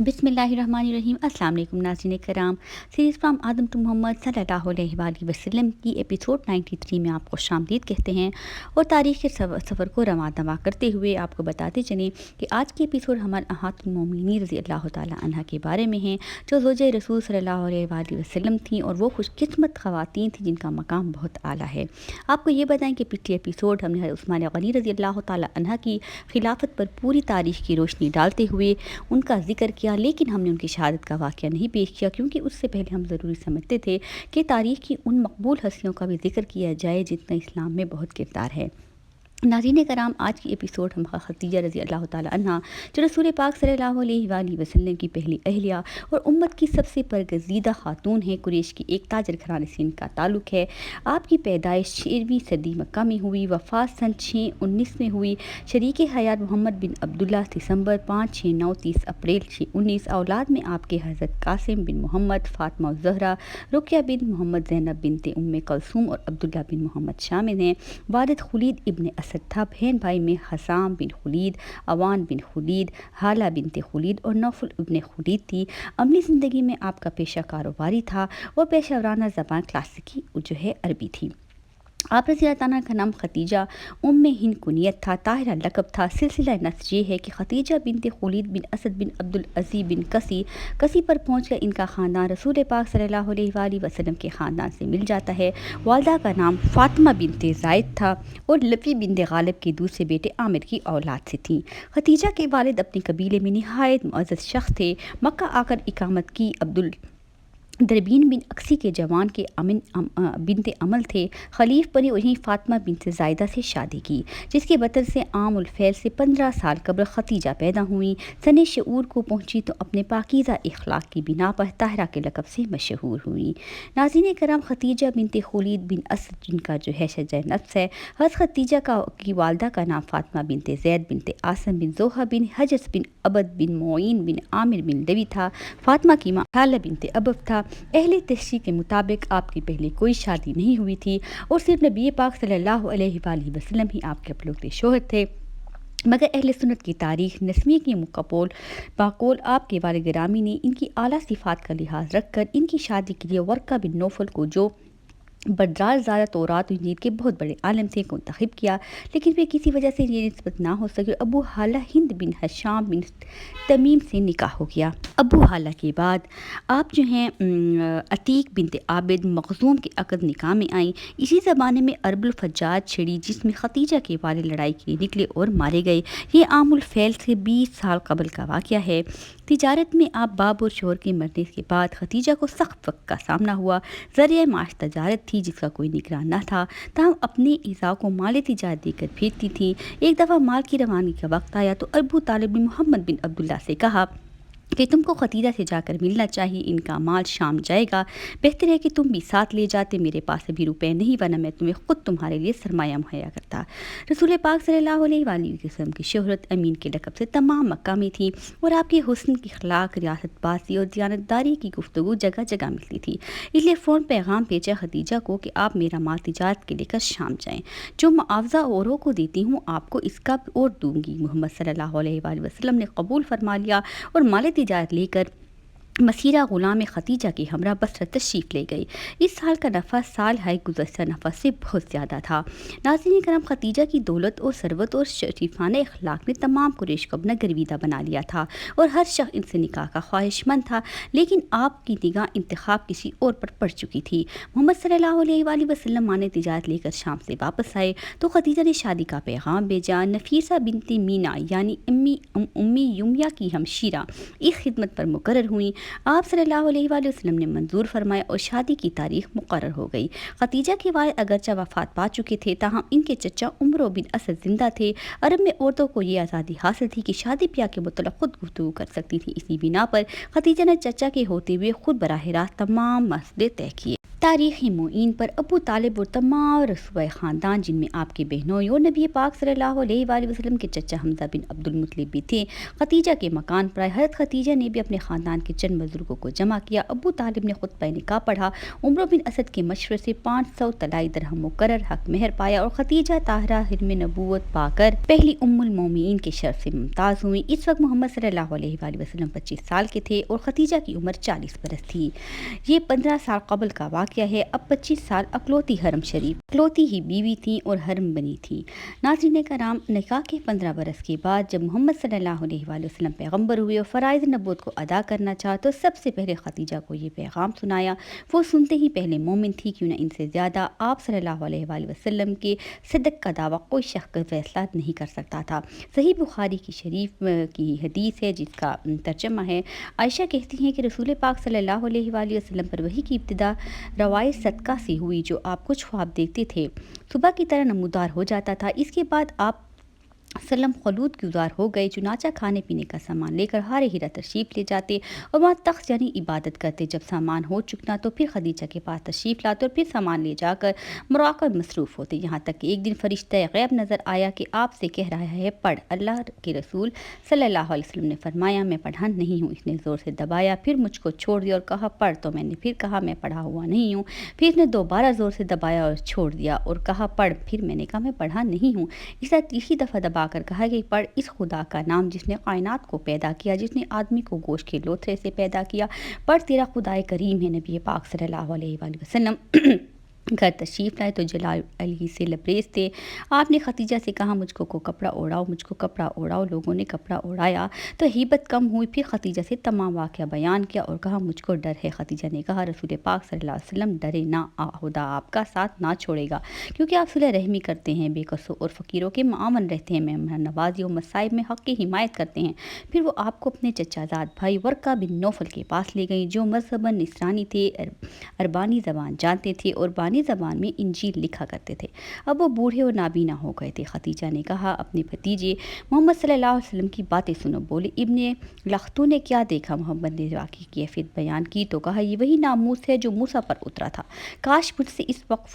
बिस्मिल्लाहिर्रहमानिर्रहीम। अस्सलाम वालेकुम नाज़रीन कराम। Series from Adam to Muhammad सल्लल्लाहु अलैहि वसल्लम की एपिसोड 93 में आपको खुशामदीद कहते हैं और तारीख़ के सफ़र को रवां दवा करते हुए आपको बताते चलें कि आज की एपिसोड हमारे उम्मुल मोमिनीन रज़ी अल्लाह तआला अन्हा के बारे में है, जो ज़ौजे रसूल सल्लल्लाहु अलैहि वसल्लम थी और वो खुशकिस्मत ख़वातीन थी जिनका मकाम बहुत आला है। आपको ये बताएं कि पिछली एपिसोड हमने उस्मान गनी रज़ी अल्लाह तआला अन्हा की खिलाफत पर पूरी तारीख़ की रोशनी डालते हुए उनका ज़िक्र किया, लेकिन हमने उनकी शहादत का वाक़या नहीं पेश किया क्योंकि उससे पहले हम ज़रूरी समझते थे कि तारीख़ की उन मकबूल हस्तियों का भी ज़िक्र किया जाए जितना इस्लाम में बहुत किरदार है। नाज़रीन कराम, आज की एपिसोड हम खदीजा रज़ी अल्लाह तआला अन्हा, जो रसूल पाक सल्लल्लाहु अलैहि वसल्लम की पहली अहलिया और उम्मत की सबसे परगज़ीदा खातून है, कुरैश की एक ताजर घराने से इनका ताल्लुक़ है। आपकी पैदाइश 6वीं सदी मक्का में हुई, वफ़ात सन 619 में हुई। शरीक हयात मोहम्मद बिन अब्दुल्ला दिसंबर 5, 6, 9, 30 अप्रैल 619। औलाद में आपके हज़रत कासिम बिन मोहम्मद, फ़ातिमा ज़हरा, रुक़या बिन मोहम्मद, ज़ैनब बिनते उम्मे कुलसूम और अब्दुल्ला बिन मोहम्मद शामिल हैं। वालिद खुलीद इब्न असद था। बहन भाई में हसाम बिन खुलीद, अवान बिन खुलीद, हाला बिनते खुलीद और नौफल इब्न खुलीद थी। अमली ज़िंदगी में आपका पेशा कारोबारी था और पेशा वराना ज़बान क्लासिकी जो है अरबी थी। आप रज़ी अल्लाह तआला का नाम खतीजा उम्मे हिंद कुनियत था, ताहिरा लक़ब था। सिलसिला नस्ब ये है कि खतीजा बिनते खुलीद बिन असद बिन अब्दुल अज़ीज़ बिन कसी पर पहुँचकर इनका ख़ानदान रसूल पाक सल्लल्लाहु अलैहि वसल्लम के ख़ानदान से मिल जाता है। वालिदा का नाम फ़ातिमा बिनते ज़ायद था और लफ़ी बिनते गालिब के दूसरे बेटे आमिर की औलाद से थी। खतीजा के वालिद अपने कबीले में नहायत मुअज़्ज़ज़ शख्स थे। मक्का आकर इकामत की अब्दुल दरबीन बिन अक्सी के जवान के बिनते अमल थे। खलीफ बने उन्हें फ़ातिमा बिनते ज़ायदा से शादी की, जिसके बदल से आमुल फ़ैल से 15 साल कबल खतीजा पैदा हुई। सने शऊर को पहुँची तो अपने पाकीज़ा इख़लाक़ की बिना पर ताहिरा के लक़ब से मशहूर हुई। नाज़रीन कराम, खतीजा बिनते खुलीद बिन असद जिनका जो है शजर नफ्स है। हज़रत खतीजा की वालदा का नाम फ़ातिमा बिनते ज़ैद बिनते आसम बिन ज़ोहा बिन हजस बिन अबद बिन मोइन बिन आमिर बिन लवी था। फ़ातिमा की माँ हाला बिनते अबद था। अहले तशरीह के मुताबिक आपकी पहले कोई शादी नहीं हुई थी और सिर्फ नबी पाक सल्लल्लाहु अलैहि वसल्लम ही आपके अपलोग शोहर थे। मगर अहले सुन्नत की तारीख़ नस्मी के बाकोल आपके वालिद गिरामी ने इनकी आला सिफ़ात का लिहाज रखकर इनकी शादी के लिए वर्का बिन नौफल को, जो बदरार ज़ादा तौरात और इंजील के बहुत बड़े आलम से को इंतख़ब किया, लेकिन फिर किसी वजह से ये निस्बत ना हो सके। अबू हाला हिंद बिन हशाम बिन तमीम से निकाह हो गया। अबू हाला के बाद आप जो हैं अतीक बिनते आबिद मखजूम के अक़द निकाह में आई। इसी ज़माने में अरबुल फज्जाज छिड़ी, जिसमें खतीजा के वाले लड़ाई के लिए निकले और मारे गए। ये आमुल फ़ैल से 20 साल कबल का वाक़या है। तिजारत में आप बाब और शोहर के मरने के बाद खतीजा को सख्त वक्त का सामना हुआ। ज़रिया माश तजारत थी जिसका कोई निगरान न था, ताहम अपने इज़ा को माल तिजारत देकर भेजती थी। एक दफ़ा माल की रवानगी का वक्त आया तो अबू तालिब ने मोहम्मद बिन अब्दुल्ला से कहा कि तुमको खतीजा से जाकर मिलना चाहिए, इनका माल शाम जाएगा, बेहतर है कि तुम भी साथ ले जाते। मेरे पास अभी रुपए नहीं, वरना मैं तुम्हें ख़ुद तुम्हारे लिए सरमाया मुहैया करता। रसूल पाक सल्लल्लाहु अलैहि वसल्लम की शोहरत अमीन के लक़ब से तमाम मक्का में थी और आपके हुस्न की अखलाक, रियासतबाज़ी और दियानतदारी की गुफ्तगू जगह जगह मिलती थी। इसलिए फ़ौरन पैगाम भेजा खतीजा को कि आप मेरा माल तिजारत के लेकर शाम जाएँ, जो मुआवज़ा औरों को देती हूँ आपको इसका और दूँगी। मोहम्मद सल्लल्लाहु अलैहि वसल्लम ने कबूल फरमा लिया और माल तिजारत लेकर मसीरा ग़ुलाम खतीजा की हमरा बसरा तशरीफ़ ले गई। इस साल का नफ़ा साल हाई गुज़श्ता नफ़ा से बहुत ज़्यादा था। नाज़रीन कराम, खतीजा की दौलत और सरवत और शरीफाना अखलाक ने तमाम कुरैश को अपना गर्विदा बना लिया था और हर शख्स इनसे निकाह का ख्वाहिशमंद था, लेकिन आपकी निगाह इंतखाब किसी और पर पड़ चुकी थी। मोहम्मद सल्लल्लाहु अलैहि वसल्लम माने तिजारत लेकर शाम से वापस आए तो खतीजा ने शादी का पैगाम भेजा। नफीसा बिनती मीना यानी उम्मी युमिया की हमशीरा इस खिदमत पर मुकर्रर हुई। आप सल्लल्लाहु अलैहि वसल्लम ने मंजूर फरमाया और शादी की तारीख मुकर्रर हो गई। खतीजा के वालिद अगरचा वफ़ात पा चुके थे, ताहम इनके चचा उमर बिन असद जिंदा थे। अरब में औरतों को ये आज़ादी हासिल थी कि शादी ब्याह के मुतल्लिक़ खुद गुफ्तगू कर सकती थी। इसी बिना पर खतीजा ने चचा के होते हुए खुद बराह रास्त तमाम मसले तय किए। तारीख़ी मुईन पर अबू तालिब और तमाम रसूए ख़ानदान जिनमें आपके बहनोई और नबी पाक सल्लल्लाहु अलैहि वसल्लम के चचा हमज़ा बिन अब्दुल मुत्तलिब भी थे। खतीजा के मकान पर हज़रत खतीजा ने भी अपने ख़ानदान के चंद बुजुर्गों को जमा किया। अबू तालिब ने खुतबा निकाह पढ़ा। उमर बिन असद के मशवरे से 500 तलाई दरहम मुकर्रर हक मेहर पाया और खतीजा ताहरा हिल्म नबूवत पाकर पहली उम्मुल मोमिनीन के शर्फ से मुमताज़ हुई। इस वक्त मोहम्मद सल्लल्लाहु अलैहि वसल्लम 25 साल के थे और खतीजा की उम्र 40 बरस थी। ये 15 साल कबल का वाक़या है। अब 25 साल अकलौती हरम शरीफ अकलौती ही बीवी थी और हरम बनी थी। नाज़रीन कराम, निकाह के 15 बरस के बाद जब मोहम्मद सल्लल्लाहु अलैहि वसल्लम पैगम्बर हुए और फ़राइज़ नबूवत को अदा करना चाहा तो सबसे पहले खतीजा को ये पैगाम सुनाया। वो सुनते ही पहले मोमिन थी, क्यों न इनसे ज़्यादा आप सल्लल्लाहु अलैहि वसल्लम के सिद्क़ का दावा कोई शख्स फैसला नहीं कर सकता था। सही बुखारी की शरीफ की हदीस है जिसका तर्जमा है। आयशा कहती हैं कि रसूल पाक सल्लल्लाहु अलैहि वसल्लम पर वही की इब्तिदा रवाए सदका से हुई जो आप कुछ ख्वाब देखते थे, सुबह की तरह नमूदार हो जाता था। इसके बाद आप सलम खलूद गुजार हो गए। चुनाचा खाने पीने का सामान लेकर हारे हीरा तशरीफ़ ले जाते और वहाँ तख्त यानी इबादत करते। जब सामान हो चुकना तो फिर खदीजा के पास तशरीफ़ लाते और फिर सामान ले जाकर मुराक़ब मसरूफ़ होते। यहाँ तक कि एक दिन फरिश्ता गैब नज़र आया कि आपसे कह रहा है पढ़। अल्लाह के रसूल सल्लल्लाहु अलैहि वसल्लम ने फरमाया मैं पढ़ा नहीं हूँ। इसने ज़ोर से दबाया, फिर मुझको छोड़ दिया और कहा पढ़। तो मैंने फिर कहा मैं पढ़ा हुआ नहीं हूँ। फिर इसने दोबारा ज़ोर से दबाया और छोड़ दिया और कहा पढ़। फिर मैंने कहा मैं पढ़ा नहीं हूँ। इस तीसरी दफ़ा दबा कर कहा कि पढ़ इस खुदा का नाम जिसने कायनात को पैदा किया, जिसने आदमी को गोश्त के लोथरे से पैदा किया। पढ़ तेरा खुदाए करीम है। नबी पाक सल्लल्लाहु अलैहि वसल्लम घर तशरीफ़ लाए तो जलाल अली से लबरेज थे। आपने खतीजा से कहा मुझको को कपड़ा ओढ़ाओ, मुझको कपड़ा ओढ़ाओ। लोगों ने कपड़ा ओढ़ाया तो हिब्बत कम हुई। फिर खतीजा से तमाम वाक़या बयान किया और कहा मुझको डर है। खतीजा ने कहा रसूल पाक सल्लल्लाहु अलैहि वसल्लम डरे ना, खुदा आपका साथ ना छोड़ेगा क्योंकि आप सुलह रहमी करते हैं, बेकसों और फ़कीरों के मामन रहते हैं, मेहमान नवाजी और मसाइब में हक़ की हिमायत करते हैं। फिर वो आपको अपने चचाजाद भाई वर्का बिन नौफल के पास ले गई जो मज़हबन निसरानी थे, अरबानी ज़बान जानते थे और बानी ज़बान में इंजील लिखा करते थे। अब वो बूढ़े और नाबीना हो गए थे। खतीजा ने कहा अपने भतीजे मोहम्मद सल्लल्लाहु अलैहि वसल्लम की बातें सुनो। बोले इब्ने लख्तू ने क्या देखा? मोहम्मद ने वाक़ई की कैफियत बयान की तो कहा ये वही नामूस है जो मूसा पर उतरा था। काश मुझ में इस वक्त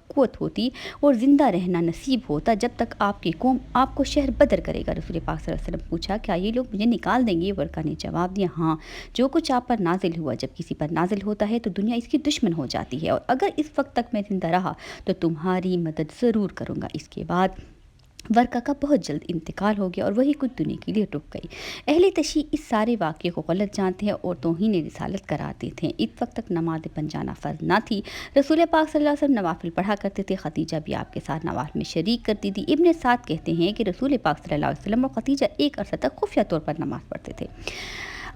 क़ुव्वत होती और ज़िंदा रहना नसीब होता जब तक आपकी कौम आपको शहर बदर करेगा। रसूल पाक सल्लल्लाहु अलैहि वसल्लम पूछा क्या ये लोग मुझे निकाल देंगे? वर्का ने जवाब दिया हाँ, जो कुछ आप पर नाजिल हुआ जब किसी पर नाजिल होता है तो दुनिया इसकी दुश्मन हो जाती है और अगर इस वक्त तक मैं जिंदा रहा तो तुम्हारी मदद ज़रूर करूँगा। इसके बाद वर्का का बहुत जल्द इंतकाल हो गया और वही कुछ दुनिया के लिए रुक गई। अहले तशी इस सारे वाक़े को गलत जानते हैं और तौहीन रिसालत कराते थे। इस वक्त तक नमाज पढ़ जाना फ़र्ज ना थी। रसूल पाक सल्लल्लाहु अलैहि वसल्लम नवाफिल पढ़ा करते थे। खतीजा भी आपके साथ नवाफिल में शरीक करती थी। इब्ने साद कहते हैं कि रसूल पाक सल्लल्लाहु अलैहि वसल्लम और खतीजा एक अरसा तक खुफिया तौर पर नमाज़ पढ़ते थे।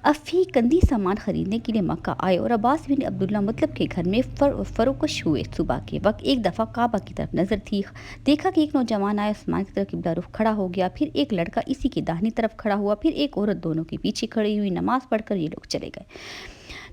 अफ़ी कंदी सामान ख़रीदने के लिए मक्का आए और अब्बास बिन अब्दुल्ला मतलब के घर में फ़रोकश हुए। सुबह के वक्त एक दफ़ा काबा की तरफ नज़र थी। देखा कि एक नौजवान आया, आसमान की तरफ किबला रुख खड़ा हो गया। फिर एक लड़का इसी की दाहिनी तरफ खड़ा हुआ, फिर एक औरत दोनों के पीछे खड़ी हुई। नमाज़ पढ़कर ये लोग चले गए।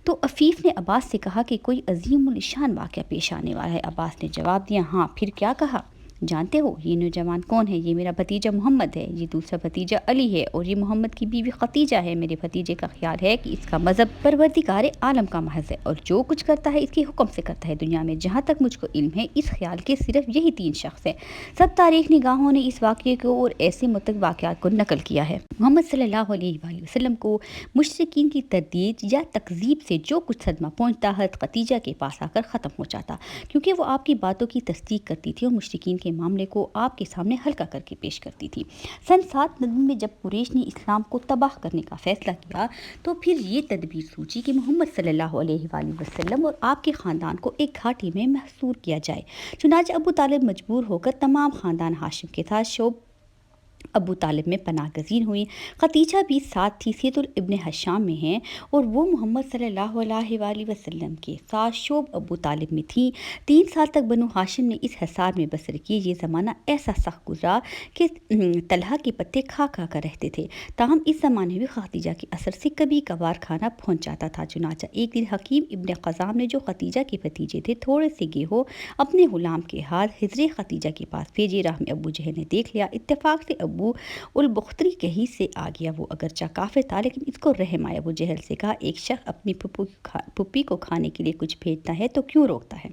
तो अफ़ीफ़ ने अब्बास से कहा कि कोई अजीमुल शान वाक़या पेश आने वाला है। अब्बास ने जवाब दिया हाँ। फिर क्या कहा जानते हो? ये नौजवान कौन है? ये मेरा भतीजा मोहम्मद है, ये दूसरा भतीजा अली है और ये मोहम्मद की बीवी खतीजा है। मेरे भतीजे का ख्याल है कि इसका मज़हब परवरदिगार आलम का महज़ है और जो कुछ करता है इसके हुक्म से करता है। दुनिया में जहाँ तक मुझको इल्म है इस ख्याल के सिर्फ यही 3 शख्स हैं। सब तारीख़ निगाहों ने इस वाक़े को और ऐसे मुतअद्दिद वाक़यात को नकल किया है। मोहम्मद सल्लल्लाहु अलैहि वसल्लम को मुशरिकीन की तरदीद या तकज़ीब से जो कुछ सदमा पहुँचता हज़रत खतीजा के पास आकर ख़त्म हो जाता क्योंकि वो आपकी बातों की तस्दीक करती थी और मुशरिकीन के मामले को आपके सामने हल्का करके पेश करती थी। सन 7 नबी में जब कुरैश ने इस्लाम को तबाह करने का फैसला किया तो फिर ये तदबीर सोची कि मोहम्मद सल्लल्लाहु अलैहि वसल्लम और आपके ख़ानदान को एक घाटी में महसूर किया जाए। चुनांचे अबू तालिब मजबूर होकर तमाम ख़ानदान हाशिम के साथ शोब अबू तालिब में पनाह गज़ीर हुई। खतीजा भी साथ थी। सैयदुल इब्न हशाम में हैं और वो मोहम्मद सल्लल्लाहु अलैहि वसल्लम के साथ शोब अबू तालिब में थी। 3 साल तक बनु हाशिम ने इस हिसार में बसर की। ये ज़माना ऐसा सख्त गुजरा कि तलहा के पत्ते खा खा कर रहते थे। ताहम इस ज़माने में खतीजा के असर से कभी कभार खाना पहुँच जाता था। चुनाचा एक दिन हकीम इब्न क़ज़ाम ने जो खतीजा के भतीजे थे थोड़े से गेहूँ अपने ग़ुलाम के हाथ हिजरे खतीजा के पास भेजे। राह में अबू जहल ने देख लिया। इत्तेफाक से अबू ابو البختری کہیں سے آ گیا، وہ اگرچہ کافر تھا لیکن اس کو رحم آیا۔ وہ جہل سے کہا، ایک شخص اپنی پھپھی کو کھانے کے لیے کچھ بھیجتا ہے تو کیوں روکتا ہے؟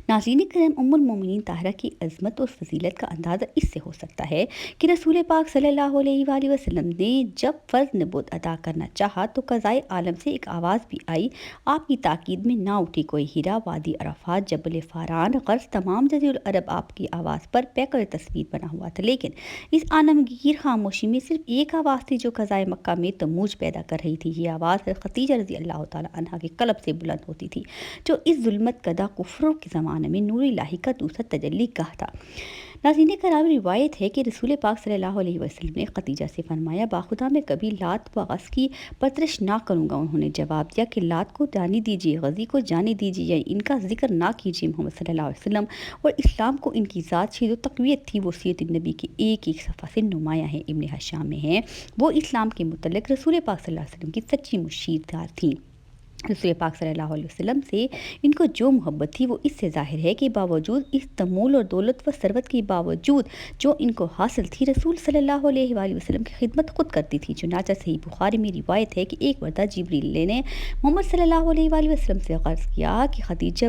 ناظرین کرام، ام المومنین طاہرہ کی عظمت اور فضیلت کا اندازہ اس سے ہو سکتا ہے کہ رسول پاک صلی اللہ علیہ وآلہ وسلم نے جب فرض نبوت ادا کرنا چاہا تو قضائے عالم سے ایک آواز بھی آئی۔ آپ کی تاکید میں نہ اٹھی کوئی ہیرا، وادی عرفات، جبل فاران، غرض تمام جزیرہ العرب آپ کی آواز پر پیکر تصویر بنا ہوا تھا، لیکن اس عالمگیر خاموشی میں صرف ایک آواز تھی جو قضائے مکہ میں تموج پیدا کر رہی تھی۔ یہ آواز خدیجہ رضی اللہ تعالیٰ عنہا کے قلب سے بلند ہوتی تھی، جو اس ظلمت کدہ کفروں کے زمانے میں نور الہی کا دوسرا تجلی گاہ تھا۔ ناظرین کرام، روایت ہے کہ رسول پاک صلی اللہ علیہ وسلم نے خدیجہ سے فرمایا، باخدا میں کبھی لات و غص کی پرستش نہ کروں گا۔ انہوں نے جواب دیا کہ لات کو جانے دیجیے، غزی کو جانے دیجیے، یا ان کا ذکر نہ کیجیے۔ محمد صلی اللہ علیہ وسلم اور اسلام کو ان کی ذات سے جو تقویت تھی وہ سیرت النبی کی ایک ایک صفحہ سے نمایاں ہے۔ ابن ہشام میں ہے، وہ اسلام کے متعلق رسول پاک صلی اللہ علیہ وسلم کی سچی مشیردار تھیں۔ رسول پاک صلی اللہ علیہ وسلم سے ان کو جو محبت تھی وہ اس سے ظاہر ہے کہ باوجود اس تمول اور دولت و ثروت کے باوجود جو ان کو حاصل تھی، رسول صلی اللہ علیہ وآلہ وسلم کی خدمت خود کرتی تھی۔ چنانچہ صحیح بخاری میں روایت ہے کہ ایک مرتبہ جبریل نے محمد صلی اللہ علیہ وآلہ وسلم سے عرض کیا کہ خدیجہ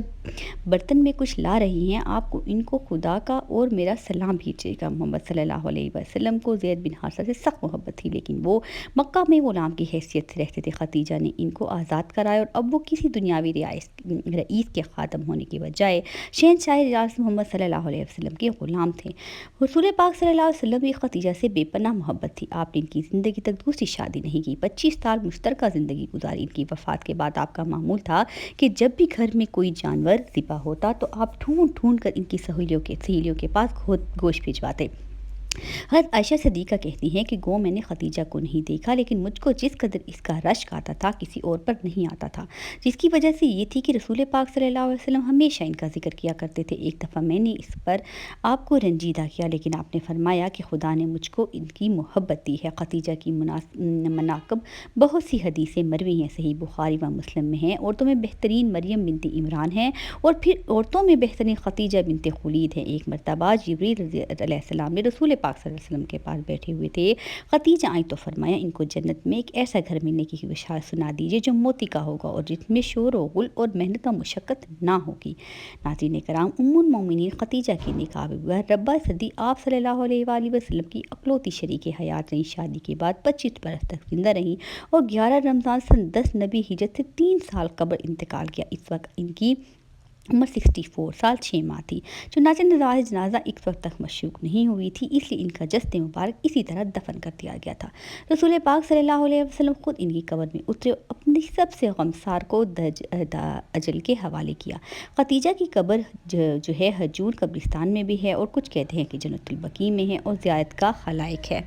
برتن میں کچھ لا رہی ہیں، آپ کو ان کو خدا کا اور میرا سلام بھیجیے گا۔ محمد صلی اللہ علیہ وسلم کو زید بن حارثہ سے سخت محبت تھی، لیکن وہ مکہ میں غلام کی حیثیت سے رہتے تھے۔ خدیجہ نے ان کو آزاد کرایا اور اب وہ کسی دنیاوی رئیس کے خادم ہونے کے بجائے شہنشاہ ریاست محمد صلی اللہ علیہ وسلم کے غلام تھے۔ رسول پاک صلی اللہ علیہ وسلم کی خدیجہ سے بے پناہ محبت تھی۔ آپ نے ان کی زندگی تک دوسری شادی نہیں کی، 25 سال مشترکہ زندگی گزاری۔ ان کی وفات کے بعد آپ کا معمول تھا کہ جب بھی گھر میں کوئی جانور ذبح ہوتا تو آپ ڈھونڈ ڈھونڈ کر ان کی سہیلیوں کے پاس گوشت بھجواتے۔ حضرت عائشہ صدیقہ کہتی ہیں کہ گو میں نے خدیجہ کو نہیں دیکھا، لیکن مجھ کو جس قدر اس کا رشک آتا تھا کسی اور پر نہیں آتا تھا، جس کی وجہ سے یہ تھی کہ رسول پاک صلی اللہ علیہ وسلم ہمیشہ ان کا ذکر کیا کرتے تھے۔ ایک دفعہ میں نے اس پر آپ کو رنجیدہ کیا، لیکن آپ نے فرمایا کہ خدا نے مجھ کو ان کی محبت دی ہے۔ خدیجہ کی مناقب بہت سی حدیثیں مروی ہیں، صحیح بخاری و مسلم میں ہیں۔ عورتوں میں بہترین مریم بنت عمران ہیں، اور پھر عورتوں میں بہترین خدیجہ بنت خولید ہیں۔ ایک مرتبہ جبریل علیہ السلام نے رسول پاک صلی اللہ علیہ وسلم کے پاس بیٹھے ہوئے تھے، خدیجہ آئیں تو فرمایا، ان کو جنت میں ایک ایسا گھر ملنے کی بشارت سنا دیجیے جو موتی کا ہوگا اور جس میں شور و غل اور محنت و مشقت نہ ہوگی۔ ناظرین کرام، ام المومنین خدیجہ کی نکاح ہوا ربع صدی آپ صلی اللہ علیہ وآلہ وسلم کی اکلوتی شریک حیات رہیں۔ شادی کے بعد 25 برس تک زندہ رہیں اور 11 رمضان سن 10 نبی ہجرت سے 3 سال قبل انتقال کیا۔ اس وقت ان کی عمر 64 سال 6 ماہ تھی۔ چنانچہ نماز جنازہ اس وقت تک مشروع نہیں ہوئی تھی، اس لیے ان کا جسد مبارک اسی طرح دفن کر دیا گیا تھا۔ رسول پاک صلی اللہ علیہ وسلم خود ان کی قبر میں اترے اور اپنی سب سے غمسار کو اجل کے حوالے کیا۔ خدیجہ کی قبر جو ہے حجون قبرستان میں بھی ہے، اور کچھ کہتے ہیں کہ جنت البقیع میں ہے اور زیارت کا خلائق ہے۔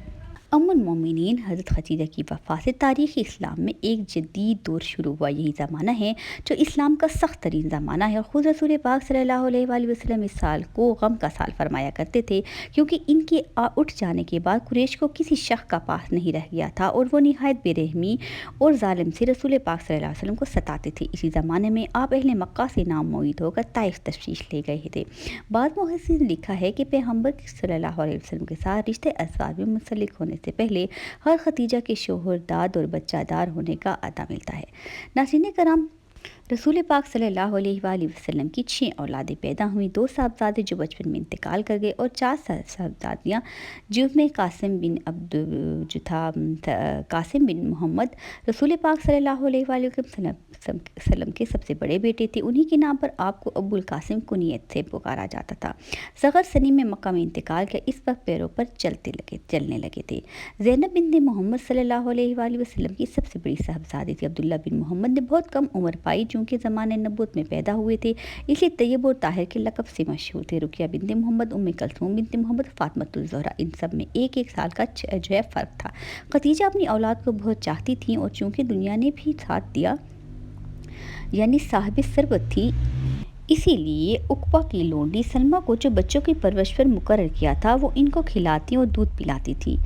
ام المومنین حضرت خدیجہ کی وفات سے تاریخ اسلام میں ایک جدید دور شروع ہوا۔ یہی زمانہ ہے جو اسلام کا سخت ترین زمانہ ہے، اور خود رسول پاک صلی اللہ علیہ وآلہ وسلم اس سال کو غم کا سال فرمایا کرتے تھے، کیونکہ ان کے اٹھ جانے کے بعد قریش کو کسی شخص کا پاس نہیں رہ گیا تھا، اور وہ نہایت بے رحمی اور ظالم سے رسول پاک صلی اللہ علیہ وسلم کو ستاتے تھے۔ اسی زمانے میں آپ اہل مکہ سے نامید ہو کر طائف تشریف لے گئے تھے۔ بعض محدثین نے لکھا ہے کہ پیغمبر صلی اللہ علیہ وسلم کے ساتھ رشتے ازواج میں منسلک ہونے سے پہلے ہر خدیجہ کے شوہر داد اور بچہ دار ہونے کا عطا ملتا ہے۔ ناظرین کرام، رسول پاک صلی اللہ علیہ وآلہ وسلم کی 6 اولادیں پیدا ہوئیں، 2 صاحبزادے جو بچپن میں انتقال کر گئے اور 4 صاحبزادیاں جن میں قاسم بن محمد رسول پاک صلی اللہ علیہ وآلہ وسلم کے سب سے بڑے بیٹے تھے۔ انہی کے نام پر آپ کو ابو القاسم کنیت سے پکارا جاتا تھا۔ صغر سنی میں مکہ میں انتقال کیا، اس وقت پیروں پر چلنے لگے تھے۔ زینب بنت محمد صلی اللہ علیہ وآلہ وسلم کی سب سے بڑی صاحبزادی تھی۔ عبداللہ بن محمد نے بہت کم عمر پائی، چونکہ زمانے نبوت میں پیدا ہوئے تھے، اس لیے طیب اور طاہر کے لقب سے مشہور تھے۔ رقیہ بنت محمد، ام کلثوم بنت محمد، فاطمۃ الزہرا، ان سب میں ایک سال کا فرق تھا۔ خدیجہ اپنی اولاد کو بہت چاہتی تھیں، اور چونکہ دنیا نے بھی ساتھ دیا، یعنی صاحب ثروت تھی، اسی لیے عقبہ کی لونڈی سلمہ کو جو بچوں کی پرورش پر مقرر کیا تھا وہ ان کو کھلاتی اور دودھ پلاتی تھی۔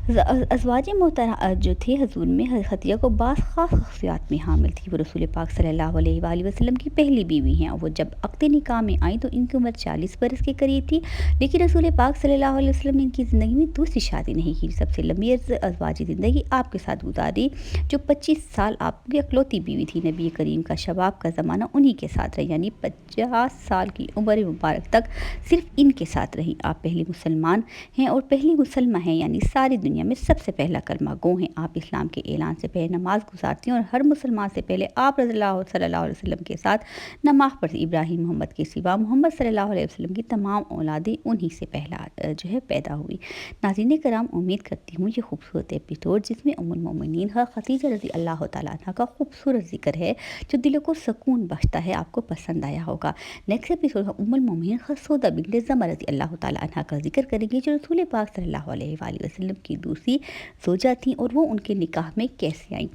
अज़वाज मोहतरमा जो थे हजूर में खदीजा को बास ख़ास खसूसियात में हामिल थी। वो रसूल पाक सल्लल्लाहु अलैहि वसल्लम की पहली बीवी हैं और वो जब अक़्द निकाह में आई तो इनकी उम्र 40 बरस के करीब थी। लेकिन रसूल पाक सल्लल्लाहु अलैहि वसल्लम ने इनकी ज़िंदगी में दूसरी शादी नहीं की। सबसे लंबी अज़वाजी ज़िंदगी आपके साथ गुजारी जो 25 साल आपकी इकलौती बीवी थी। नबी करीम का शबाब का ज़माना उन्हीं के साथ रहा, यानी 50 साल की उम्र मुबारक तक सिर्फ इनके साथ रही। आप पहली मुसलमान हैं और पहली मुसलमा हैं, यानी सारी दुनिया में सबसे पहला कलमा गो हैं। आप इस्लाम के ऐलान से पहले नमाज गुजारती हैं और हर मुसलमान से पहले आप सल्लल्लाहु अलैहि वसल्लम के साथ नमाज पढ़ती। इब्राहीम मोहम्मद के सिवा मोहम्मद सल्लल्लाहु अलैहि वसल्लम की तमाम औलादें उन्हीं से पहला जो है पैदा हुई। नाज़रीन कराम, उम्मीद करती हूँ ये खूबसूरत एपिसोड जिसमें उम्मुल मोमिनीन खदीजा रज़ी अल्लाह तआला अन्हा का खूबसूरत जिक्र है जो दिलों को सुकून बख्शता है, आपको पसंद आया होगा। नेक्स्ट एपिसोड में उम्मुल मोमिनीन सौदा बिन्त ज़मा रज़ी अल्लाह तआला अन्हा का जिक्र करेंगे जो रसूल पाक सल्लल्लाहु अलैहि वसल्लम की दूसरी ज़ौजा थीं और वो उनके निकाह में कैसे आईं।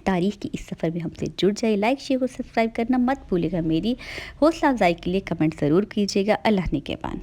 तारीख़ की इस सफ़र में हमसे जुड़ जाए। लाइक शेयर और सब्सक्राइब करना मत भूलिएगा। मेरी हौसला अफजाई के लिए कमेंट ज़रूर कीजिएगा। अल्लाह ने के बान।